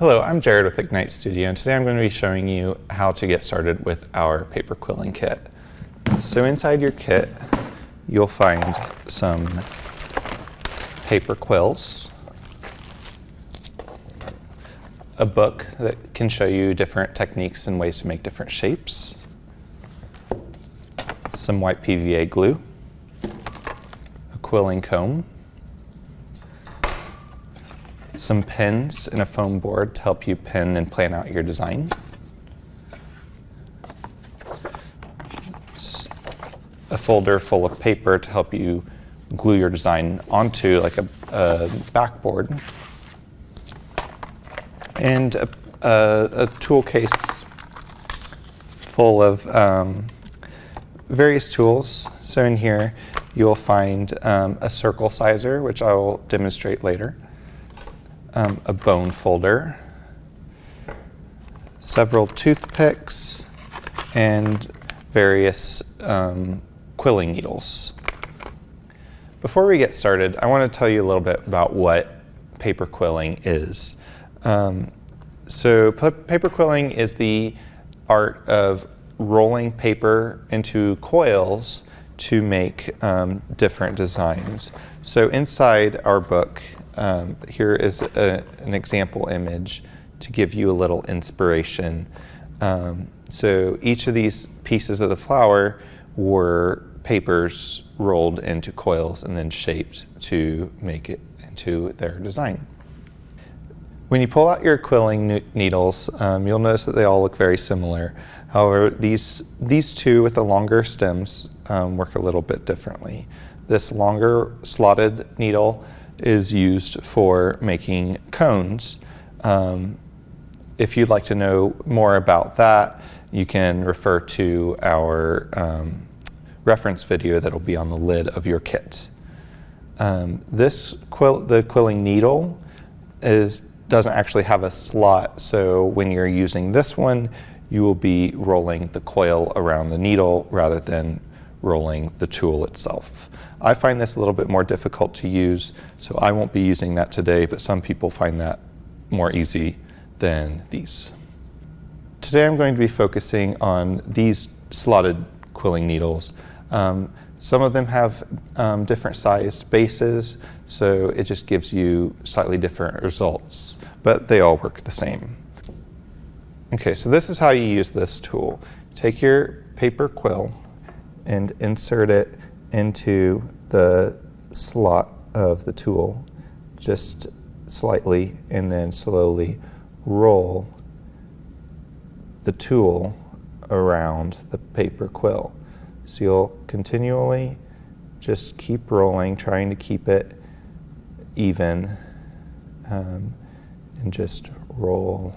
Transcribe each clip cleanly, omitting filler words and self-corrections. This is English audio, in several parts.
Hello, I'm Jared with Ignite Studio, and today I'm going to be showing you how to get started with our paper quilling kit. So inside your kit, you'll find some paper quills, a book that can show you different techniques and ways to make different shapes, some white PVA glue, a quilling comb, some pens and a foam board to help you pin and plan out your design, a folder full of paper to help you glue your design onto like a backboard, and a tool case full of various tools. So in here you'll find a circle sizer, which I will demonstrate later, a bone folder, several toothpicks, and various quilling needles. Before we get started, I want to tell you a little bit about what paper quilling is. Paper quilling is the art of rolling paper into coils to make different designs. So inside our book, here is an example image to give you a little inspiration. So each of these pieces of the flower were papers rolled into coils and then shaped to make it into their design. When you pull out your quilling needles, you'll notice that they all look very similar. However, these two with the longer stems work a little bit differently. This longer slotted needle is used for making cones. If you'd like to know more about that, you can refer to our reference video that'll be on the lid of your kit. The quilling needle doesn't actually have a slot, so when you're using this one, you will be rolling the coil around the needle rather than rolling the tool itself. I find this a little bit more difficult to use, so I won't be using that today, but some people find that more easy than these. Today I'm going to be focusing on these slotted quilling needles. Some of them have different sized bases, so it just gives you slightly different results, but they all work the same. Okay, so this is how you use this tool. Take your paper quill and insert it into the slot of the tool, just slightly, and then slowly roll the tool around the paper quill. So you'll continually just keep rolling, trying to keep it even, and just roll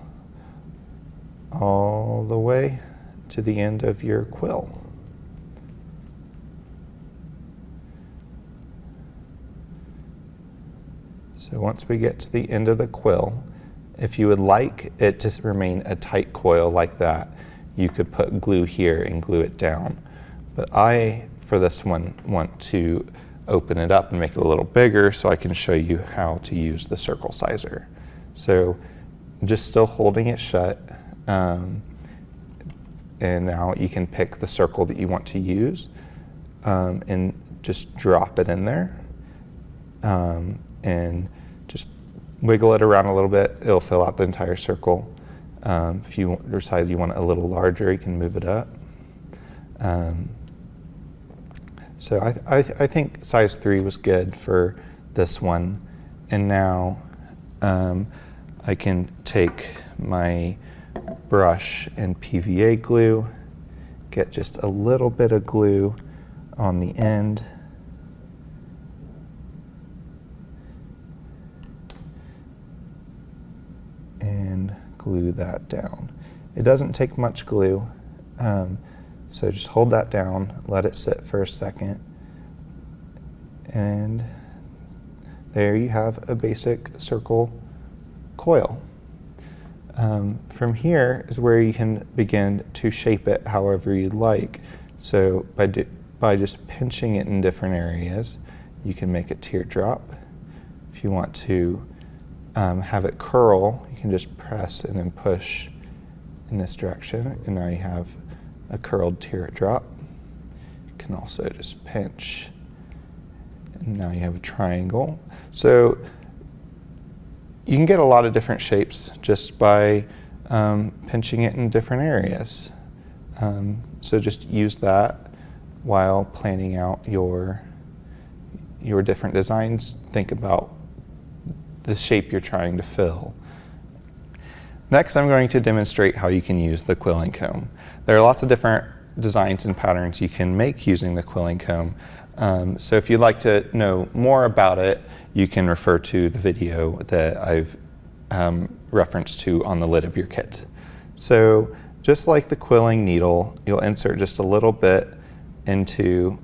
all the way to the end of your quill. So once we get to the end of the quill, if you would like it to remain a tight coil like that, you could put glue here and glue it down. But I, for this one, want to open it up and make it a little bigger so I can show you how to use the circle sizer. So just still holding it shut, and now you can pick the circle that you want to use and just drop it in there. And just wiggle it around a little bit. It'll fill out the entire circle. If you decide you want it a little larger, you can move it up. So I think size 3 was good for this one. And now I can take my brush and PVA glue, get just a little bit of glue on the end, and glue that down. It doesn't take much glue, so just hold that down, let it sit for a second, and there you have a basic circle coil. From here is where you can begin to shape it however you'd like. So by just pinching it in different areas, you can make a teardrop. If you want to have it curl, you can just press and then push in this direction, and now you have a curled teardrop. You can also just pinch, and now you have a triangle. So you can get a lot of different shapes just by pinching it in different areas. So just use that while planning out your different designs. Think about the shape you're trying to fill. Next, I'm going to demonstrate how you can use the quilling comb. There are lots of different designs and patterns you can make using the quilling comb. So if you'd like to know more about it, you can refer to the video that I've referenced to on the lid of your kit. So just like the quilling needle, you'll insert just a little bit into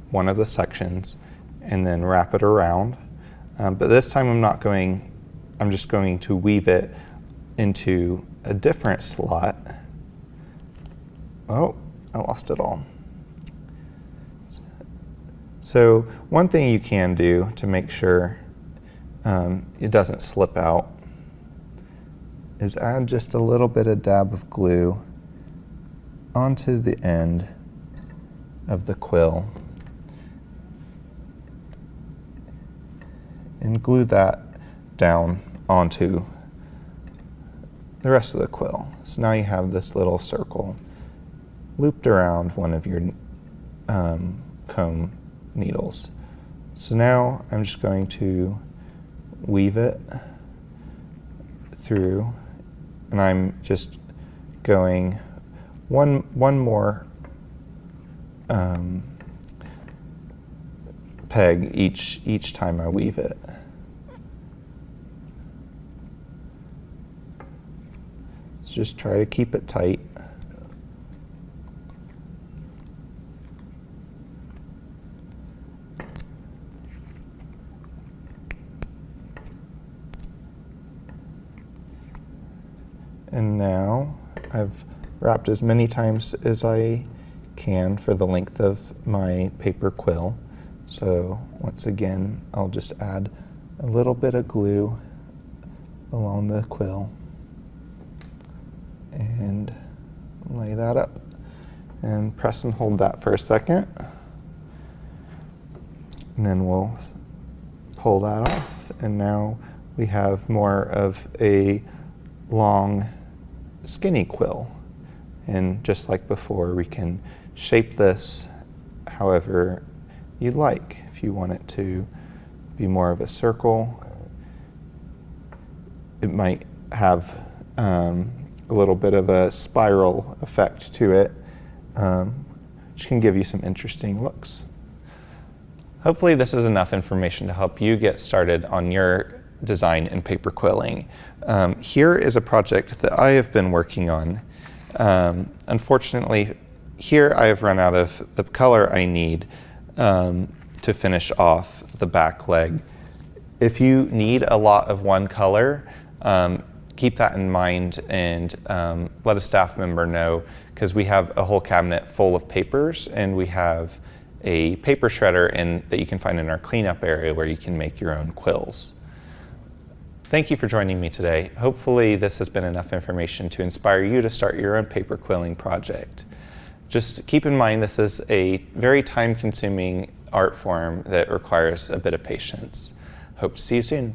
one of the sections and then wrap it around. But this time I'm just going to weave it into a different slot. Oh, I lost it all. So one thing you can do to make sure it doesn't slip out is add just a little bit of dab of glue onto the end of the quill and glue that down onto the rest of the quill. So now you have this little circle looped around one of your comb needles. So now I'm just going to weave it through, and I'm just going one more peg each time I weave it. So just try to keep it tight. And now I've wrapped as many times as I can for the length of my paper quill. So once again, I'll just add a little bit of glue along the quill and lay that up. And press and hold that for a second. And then we'll pull that off. And now we have more of a long, skinny quill. And just like before, we can shape this however you'd like. If you want it to be more of a circle, it might have a little bit of a spiral effect to it, which can give you some interesting looks. Hopefully this is enough information to help you get started on your design in paper quilling. Here is a project that I have been working on. Unfortunately, here I have run out of the color I need to finish off the back leg. If you need a lot of one color, keep that in mind and let a staff member know, because we have a whole cabinet full of papers, and we have a paper shredder that you can find in our cleanup area where you can make your own quills. Thank you for joining me today. Hopefully this has been enough information to inspire you to start your own paper quilling project. Just keep in mind this is a very time-consuming art form that requires a bit of patience. Hope to see you soon.